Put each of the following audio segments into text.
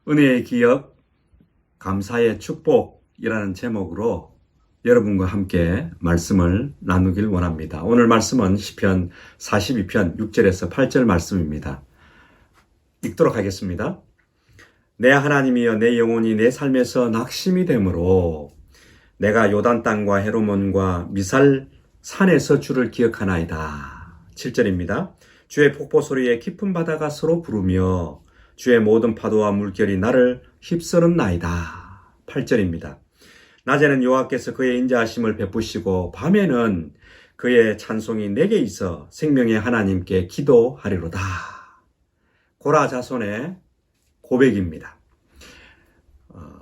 은혜의 기억, 감사의 축복이라는 제목으로 여러분과 함께 말씀을 나누길 원합니다. 오늘 말씀은 시편 42편 6절에서 8절 말씀입니다. 읽도록 하겠습니다. 내 하나님이여, 내 영혼이 내 삶에서 낙심이 되므로 내가 요단 땅과 헤르몬과 미살 산에서 주를 기억하나이다. 7절입니다. 주의 폭포 소리에 깊은 바다가 서로 부르며 주의 모든 파도와 물결이 나를 휩쓸었나이다. 8절입니다. 낮에는 여호와께서 그의 인자하심을 베푸시고 밤에는 그의 찬송이 내게 있어 생명의 하나님께 기도하리로다. 고라 자손의 고백입니다.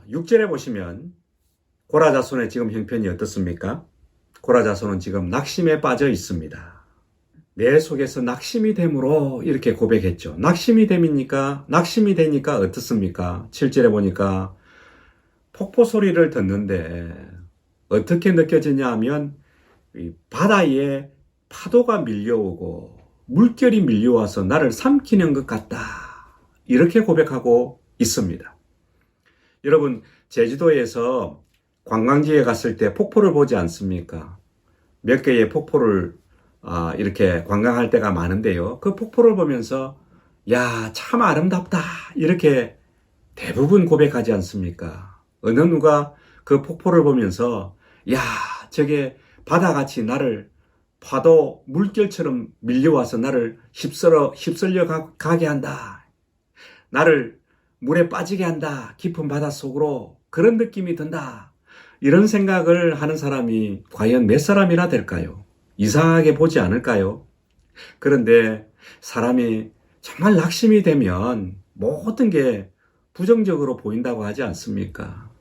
6절에 보시면 고라 자손의 지금 형편이 어떻습니까? 고라 자손은 지금 낙심에 빠져 있습니다. 내 속에서 낙심이 되므로 이렇게 고백했죠. 낙심이 되니까 어떻습니까? 7절에 보니까 폭포 소리를 듣는데 어떻게 느껴지냐 하면 바다에 파도가 밀려오고 물결이 밀려와서 나를 삼키는 것 같다. 이렇게 고백하고 있습니다. 여러분, 제주도에서 관광지에 갔을 때 폭포를 보지 않습니까? 몇 개의 폭포를 이렇게 관광할 때가 많은데요. 그 폭포를 보면서 야, 참 아름답다. 이렇게 대부분 고백하지 않습니까? 어느 누가 그 폭포를 보면서 야, 저게 바다같이 나를 파도 물결처럼 밀려와서 나를 휩쓸려 가게 한다. 나를 물에 빠지게 한다. 깊은 바다 속으로 그런 느낌이 든다. 이런 생각을 하는 사람이 과연 몇 사람이나 될까요? 이상하게 보지 않을까요? 그런데 사람이 정말 낙심이 되면 모든 게 부정적으로 보인다고 하지 않습니까?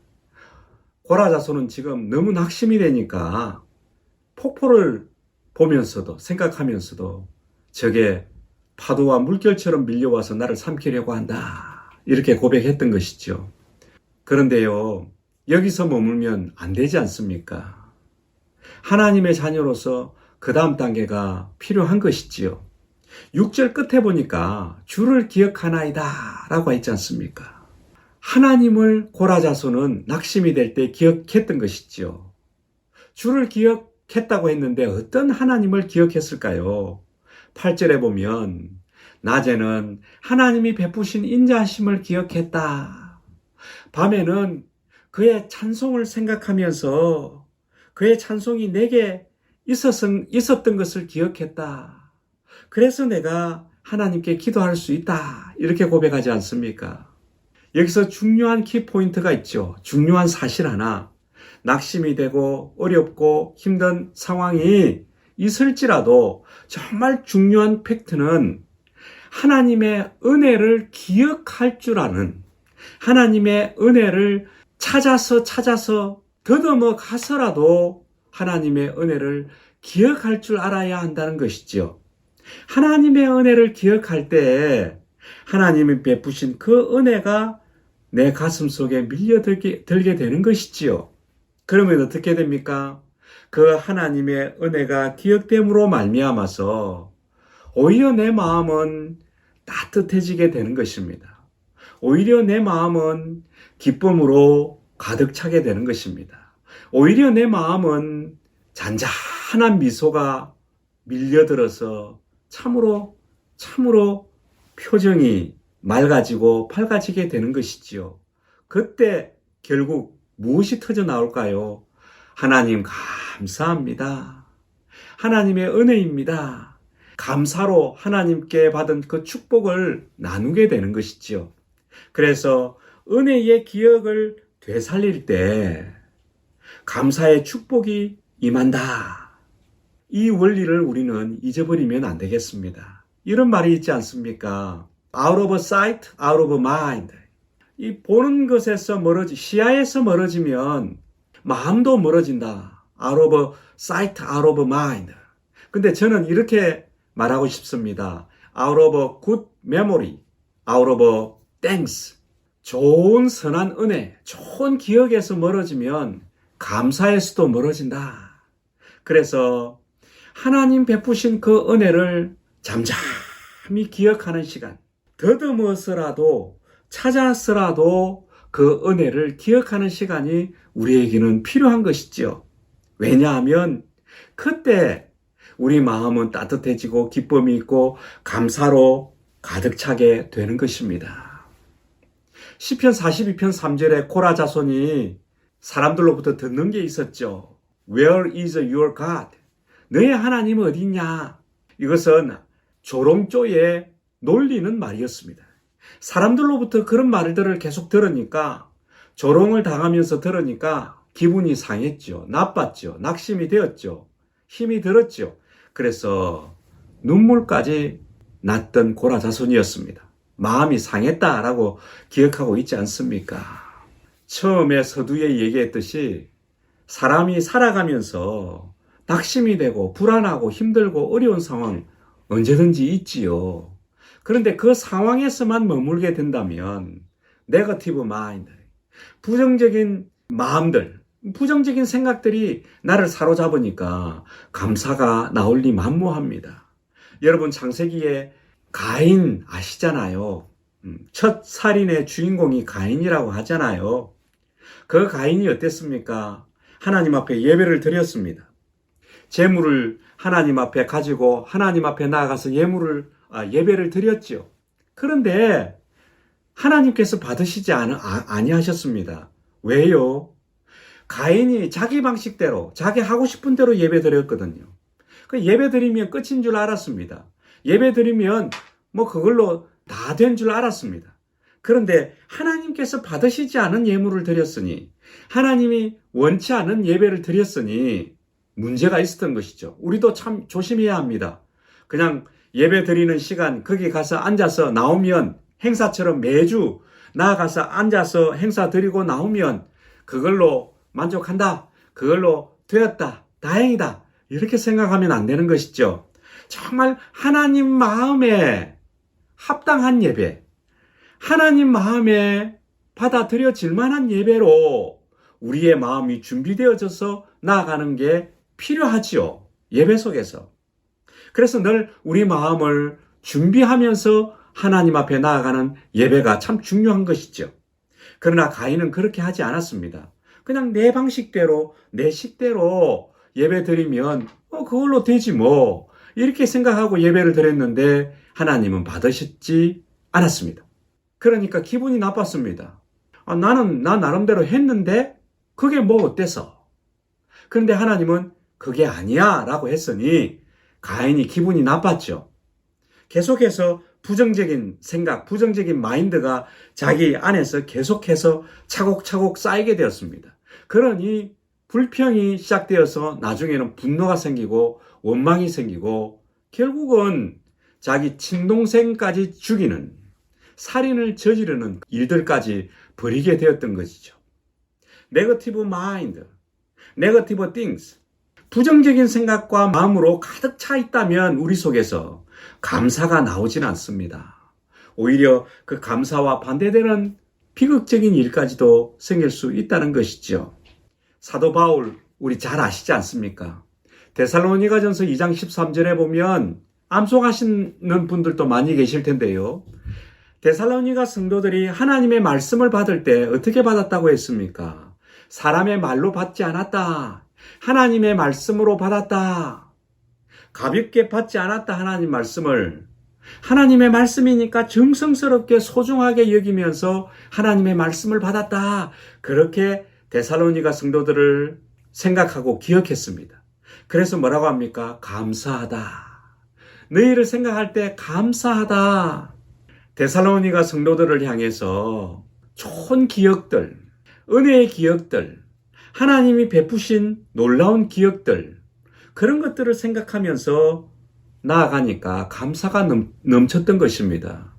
고라 자손은 지금 너무 낙심이 되니까 폭포를 보면서도 생각하면서도 저게 파도와 물결처럼 밀려와서 나를 삼키려고 한다. 이렇게 고백했던 것이죠. 그런데요, 여기서 머물면 안 되지 않습니까? 하나님의 자녀로서 그 다음 단계가 필요한 것이지요. 6절 끝에 보니까 주를 기억하나이다 라고 했지 않습니까? 하나님을 고라 자손은 낙심이 될 때 기억했던 것이지요. 주를 기억했다고 했는데 어떤 하나님을 기억했을까요? 8절에 보면 낮에는 하나님이 베푸신 인자하심을 기억했다. 밤에는 그의 찬송을 생각하면서 그의 찬송이 내게 있었던 것을 기억했다. 그래서 내가 하나님께 기도할 수 있다. 이렇게 고백하지 않습니까? 여기서 중요한 키포인트가 있죠. 중요한 사실 하나. 낙심이 되고 어렵고 힘든 상황이 있을지라도 정말 중요한 팩트는 하나님의 은혜를 기억할 줄 아는, 하나님의 은혜를 찾아서 더듬어 가서라도 하나님의 은혜를 기억할 줄 알아야 한다는 것이죠. 하나님의 은혜를 기억할 때 하나님이 베푸신 그 은혜가 내 가슴 속에 밀려들게 되는 것이지요. 그러면 어떻게 됩니까? 그 하나님의 은혜가 기억됨으로 말미암아서 오히려 내 마음은 따뜻해지게 되는 것입니다. 오히려 내 마음은 기쁨으로 가득 차게 되는 것입니다. 오히려 내 마음은 잔잔한 미소가 밀려들어서 참으로 표정이 맑아지고 밝아지게 되는 것이지요. 그때 결국 무엇이 터져 나올까요? 하나님 감사합니다. 하나님의 은혜입니다. 감사로 하나님께 받은 그 축복을 나누게 되는 것이지요. 그래서 은혜의 기억을 되살릴 때 감사의 축복이 임한다. 이 원리를 우리는 잊어버리면 안 되겠습니다. 이런 말이 있지 않습니까? Out of sight, out of mind. 이 보는 것에서 시야에서 멀어지면 마음도 멀어진다. Out of sight, out of mind. 근데 저는 이렇게 말하고 싶습니다. Out of good memory, out of thanks. 좋은 선한 은혜, 좋은 기억에서 멀어지면 감사에서도 멀어진다. 그래서 하나님 베푸신 그 은혜를 잠잠히 기억하는 시간, 더듬어서라도 찾아서라도 그 은혜를 기억하는 시간이 우리에게는 필요한 것이지요. 왜냐하면 그때 우리 마음은 따뜻해지고 기쁨이 있고 감사로 가득 차게 되는 것입니다. 시편 42편 3절에 코라 자손이 사람들로부터 듣는 게 있었죠. Where is your God? 너의 하나님은 어디 있냐? 이것은 조롱조에 놀리는 말이었습니다. 사람들로부터 그런 말들을 계속 들으니까, 조롱을 당하면서 들으니까 기분이 상했죠. 나빴죠. 낙심이 되었죠. 힘이 들었죠. 그래서 눈물까지 났던 고라 자손이었습니다. 마음이 상했다라고 기억하고 있지 않습니까? 처음에 서두에 얘기했듯이 사람이 살아가면서 낙심이 되고 불안하고 힘들고 어려운 상황 언제든지 있지요. 그런데 그 상황에서만 머물게 된다면 네거티브 마인드, 부정적인 마음들, 부정적인 생각들이 나를 사로잡으니까 감사가 나올 리 만무합니다. 여러분, 창세기에 가인 아시잖아요. 첫 살인의 주인공이 가인이라고 하잖아요. 그 가인이 어땠습니까? 하나님 앞에 예배를 드렸습니다. 재물을 하나님 앞에 가지고 하나님 앞에 나아가서 예배를 드렸죠. 그런데 하나님께서 받으시지 아니하셨습니다. 왜요? 가인이 자기 방식대로, 자기 하고 싶은 대로 예배 드렸거든요. 그 예배 드리면 끝인 줄 알았습니다. 예배 드리면 그걸로 다 된 줄 알았습니다. 그런데 하나님께서 받으시지 않은 예물을 드렸으니, 하나님이 원치 않은 예배를 드렸으니 문제가 있었던 것이죠. 우리도 참 조심해야 합니다. 그냥 예배 드리는 시간 거기 가서 앉아서 나오면, 행사처럼 매주 나아가서 앉아서 행사 드리고 나오면 그걸로 만족한다, 그걸로 되었다, 다행이다, 이렇게 생각하면 안 되는 것이죠. 정말 하나님 마음에 합당한 예배, 하나님 마음에 받아들여질 만한 예배로 우리의 마음이 준비되어져서 나아가는 게 필요하지요. 예배 속에서. 그래서 늘 우리 마음을 준비하면서 하나님 앞에 나아가는 예배가 참 중요한 것이죠. 그러나 가인은 그렇게 하지 않았습니다. 그냥 내 방식대로, 내 식대로 예배 드리면 그걸로 되지 뭐, 이렇게 생각하고 예배를 드렸는데 하나님은 받으셨지 않았습니다. 그러니까 기분이 나빴습니다. 나는 나 나름대로 했는데 그게 뭐 어때서? 그런데 하나님은 그게 아니야 라고 했으니 가인이 기분이 나빴죠. 계속해서 부정적인 생각, 부정적인 마인드가 자기 안에서 계속해서 차곡차곡 쌓이게 되었습니다. 그러니 불평이 시작되어서 나중에는 분노가 생기고 원망이 생기고 결국은 자기 친동생까지 죽이는, 살인을 저지르는 일들까지 벌이게 되었던 것이죠. 네거티브 마인드, 네거티브 띵스, 부정적인 생각과 마음으로 가득 차 있다면 우리 속에서 감사가 나오진 않습니다. 오히려 그 감사와 반대되는 비극적인 일까지도 생길 수 있다는 것이죠. 사도 바울 우리 잘 아시지 않습니까? 데살로니가전서 2장 13절에 보면 암송하시는 분들도 많이 계실 텐데요. 데살로니가 성도들이 하나님의 말씀을 받을 때 어떻게 받았다고 했습니까? 사람의 말로 받지 않았다. 하나님의 말씀으로 받았다. 가볍게 받지 않았다. 하나님 말씀을. 하나님의 말씀이니까 정성스럽게 소중하게 여기면서 하나님의 말씀을 받았다. 그렇게 데살로니가 성도들을 생각하고 기억했습니다. 그래서 뭐라고 합니까? 감사하다. 너희를 생각할 때 감사하다. 데살로니가 성도들을 향해서 좋은 기억들, 은혜의 기억들, 하나님이 베푸신 놀라운 기억들, 그런 것들을 생각하면서 나아가니까 감사가 넘쳤던 것입니다.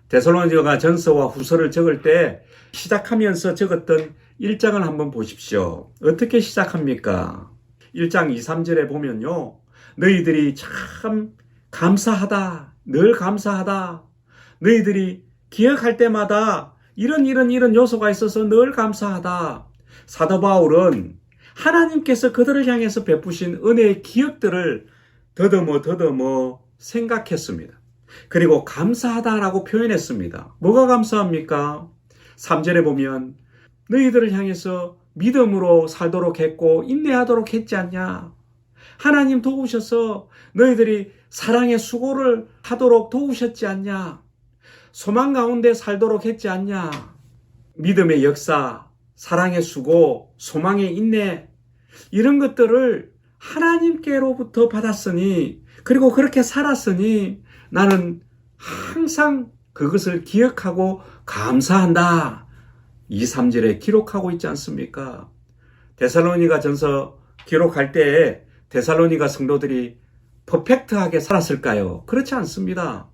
데살로니가 전서와 후서를 적을 때 시작하면서 적었던 1장을 한번 보십시오. 어떻게 시작합니까? 1장 2, 3절에 보면요. 너희들이 참 감사하다. 늘 감사하다. 너희들이 기억할 때마다 이런 요소가 있어서 늘 감사하다. 사도 바울은 하나님께서 그들을 향해서 베푸신 은혜의 기억들을 더듬어 생각했습니다. 그리고 감사하다라고 표현했습니다. 뭐가 감사합니까? 3절에 보면 너희들을 향해서 믿음으로 살도록 했고 인내하도록 했지 않냐? 하나님 도우셔서 너희들이 사랑의 수고를 하도록 도우셨지 않냐? 소망 가운데 살도록 했지 않냐? 믿음의 역사, 사랑의 수고, 소망의 인내 이런 것들을 하나님께로부터 받았으니 그리고 그렇게 살았으니 나는 항상 그것을 기억하고 감사한다. 2, 3절에 기록하고 있지 않습니까? 데살로니가 전서 기록할 때에 데살로니가 성도들이 퍼펙트하게 살았을까요? 그렇지 않습니다.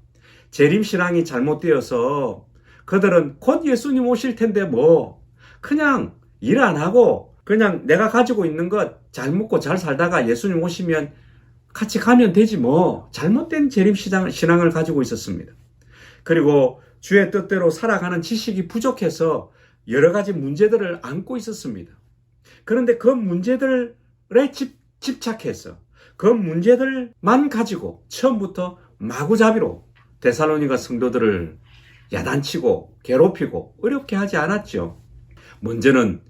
재림신앙이 잘못되어서 그들은 곧 예수님 오실 텐데 뭐 그냥 일 안 하고 그냥 내가 가지고 있는 것 잘 먹고 잘 살다가 예수님 오시면 같이 가면 되지 뭐 잘못된 재림신앙을 가지고 있었습니다. 그리고 주의 뜻대로 살아가는 지식이 부족해서 여러 가지 문제들을 안고 있었습니다. 그런데 그 문제들에 집착해서 그 문제들만 가지고 처음부터 마구잡이로 데살로니가 성도들을 야단치고 괴롭히고 어렵게 하지 않았죠. 먼저는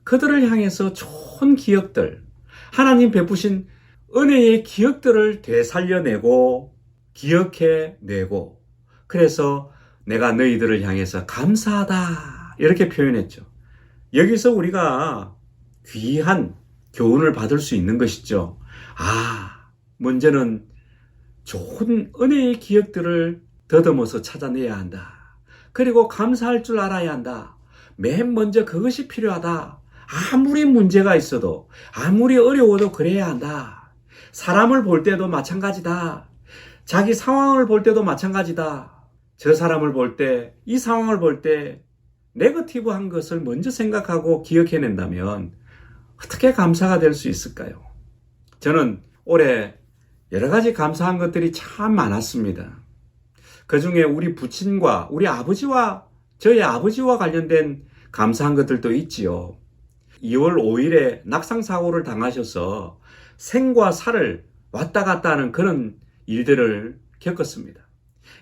그들을 향해서 좋은 기억들, 하나님 베푸신 은혜의 기억들을 되살려내고 기억해내고 그래서 내가 너희들을 향해서 감사하다 이렇게 표현했죠. 여기서 우리가 귀한 교훈을 받을 수 있는 것이죠. 먼저는 좋은 은혜의 기억들을 더듬어서 찾아내야 한다. 그리고 감사할 줄 알아야 한다. 맨 먼저 그것이 필요하다. 아무리 문제가 있어도 아무리 어려워도 그래야 한다. 사람을 볼 때도 마찬가지다. 자기 상황을 볼 때도 마찬가지다. 저 사람을 볼 때, 이 상황을 볼 때 네거티브한 것을 먼저 생각하고 기억해낸다면 어떻게 감사가 될 수 있을까요? 저는 올해 여러 가지 감사한 것들이 참 많았습니다. 그 중에 우리 부친과 우리 아버지와 저희 아버지와 관련된 감사한 것들도 있지요. 2월 5일에 낙상사고를 당하셔서 생과 사를 왔다 갔다 하는 그런 일들을 겪었습니다.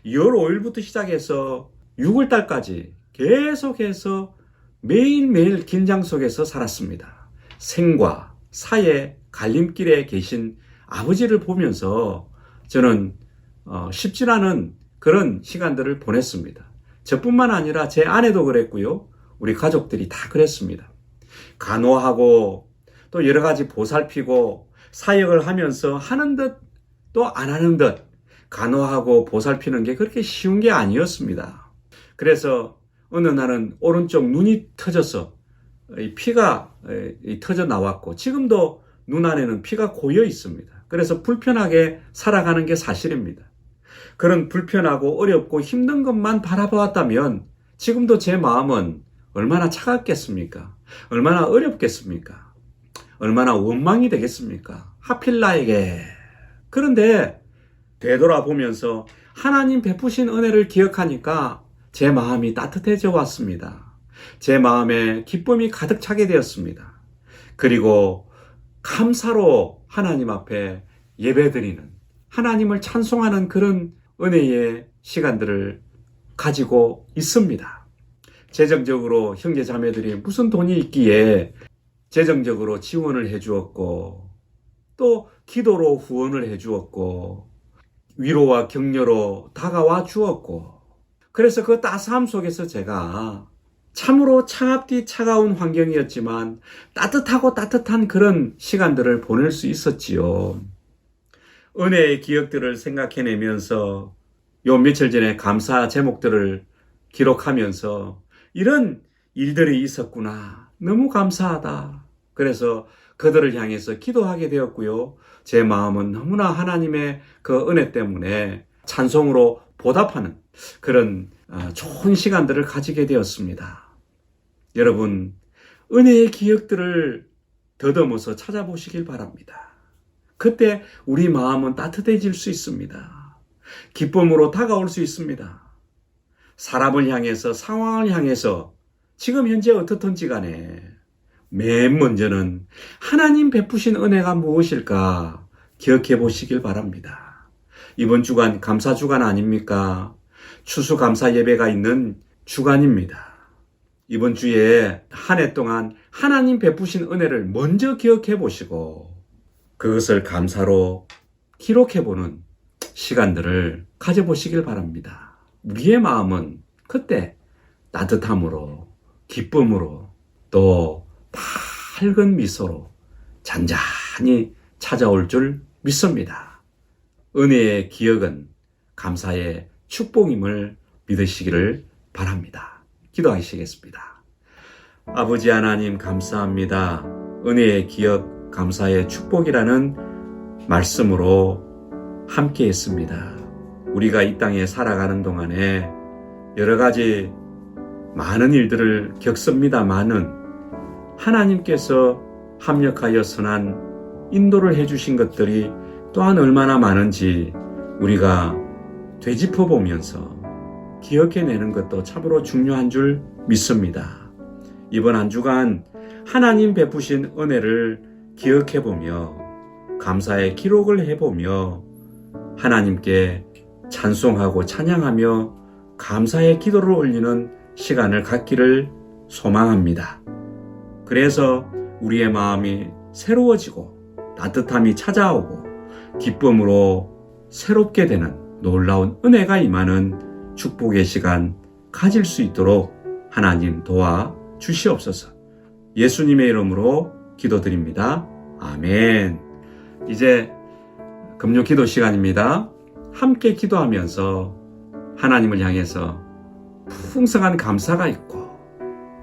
2월 5일부터 시작해서 6월달까지 계속해서 매일매일 긴장 속에서 살았습니다. 생과 사의 갈림길에 계신 아버지를 보면서 저는 쉽지 않은 그런 시간들을 보냈습니다. 저뿐만 아니라 제 아내도 그랬고요. 우리 가족들이 다 그랬습니다. 간호하고 또 여러 가지 보살피고 사역을 하면서 하는 듯 또 안 하는 듯 간호하고 보살피는 게 그렇게 쉬운 게 아니었습니다. 그래서 어느 날은 오른쪽 눈이 터져서 피가 터져 나왔고 지금도 눈 안에는 피가 고여 있습니다. 그래서 불편하게 살아가는 게 사실입니다. 그런 불편하고 어렵고 힘든 것만 바라보았다면 지금도 제 마음은 얼마나 차갑겠습니까? 얼마나 어렵겠습니까? 얼마나 원망이 되겠습니까? 하필 나에게. 그런데 되돌아보면서 하나님 베푸신 은혜를 기억하니까 제 마음이 따뜻해져 왔습니다. 제 마음에 기쁨이 가득 차게 되었습니다. 그리고 감사로 하나님 앞에 예배드리는 하나님을 찬송하는 그런 은혜의 시간들을 가지고 있습니다. 재정적으로 형제 자매들이 무슨 돈이 있기에 재정적으로 지원을 해주었고 또 기도로 후원을 해주었고 위로와 격려로 다가와 주었고 그래서 그 따스함 속에서 제가 참으로 차갑디 차가운 환경이었지만 따뜻하고 따뜻한 그런 시간들을 보낼 수 있었지요. 은혜의 기억들을 생각해내면서 요 며칠 전에 감사 제목들을 기록하면서 이런 일들이 있었구나. 너무 감사하다. 그래서 그들을 향해서 기도하게 되었고요. 제 마음은 너무나 하나님의 그 은혜 때문에 찬송으로 보답하는 그런 좋은 시간들을 가지게 되었습니다. 여러분, 은혜의 기억들을 더듬어서 찾아보시길 바랍니다. 그때 우리 마음은 따뜻해질 수 있습니다. 기쁨으로 다가올 수 있습니다. 사람을 향해서 상황을 향해서 지금 현재 어떻든지 간에 맨 먼저는 하나님 베푸신 은혜가 무엇일까 기억해 보시길 바랍니다. 이번 주간 감사 주간 아닙니까? 추수감사 예배가 있는 주간입니다. 이번 주에 한 해 동안 하나님 베푸신 은혜를 먼저 기억해 보시고 그것을 감사로 기록해 보는 시간들을 가져보시길 바랍니다. 우리의 마음은 그때 따뜻함으로, 기쁨으로, 또 밝은 미소로 잔잔히 찾아올 줄 믿습니다. 은혜의 기억은 감사의 축복임을 믿으시기를 바랍니다. 기도하시겠습니다. 아버지 하나님 감사합니다. 은혜의 기억, 감사의 축복이라는 말씀으로 함께 했습니다. 우리가 이 땅에 살아가는 동안에 여러 가지 많은 일들을 겪습니다마는 하나님께서 합력하여 선한 인도를 해주신 것들이 또한 얼마나 많은지 우리가 되짚어 보면서 기억해내는 것도 참으로 중요한 줄 믿습니다. 이번 한 주간 하나님 베푸신 은혜를 기억해보며 감사의 기록을 해보며 하나님께 찬송하고 찬양하며 감사의 기도를 올리는 시간을 갖기를 소망합니다. 그래서 우리의 마음이 새로워지고 따뜻함이 찾아오고 기쁨으로 새롭게 되는 놀라운 은혜가 임하는 축복의 시간 가질 수 있도록 하나님 도와 주시옵소서. 예수님의 이름으로 기도드립니다. 아멘. 이제 금요 기도 시간입니다. 함께 기도하면서 하나님을 향해서 풍성한 감사가 있고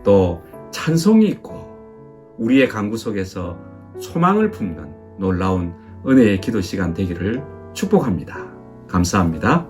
또 찬송이 있고 우리의 간구 속에서 소망을 품는 놀라운 은혜의 기도 시간 되기를 축복합니다. 감사합니다.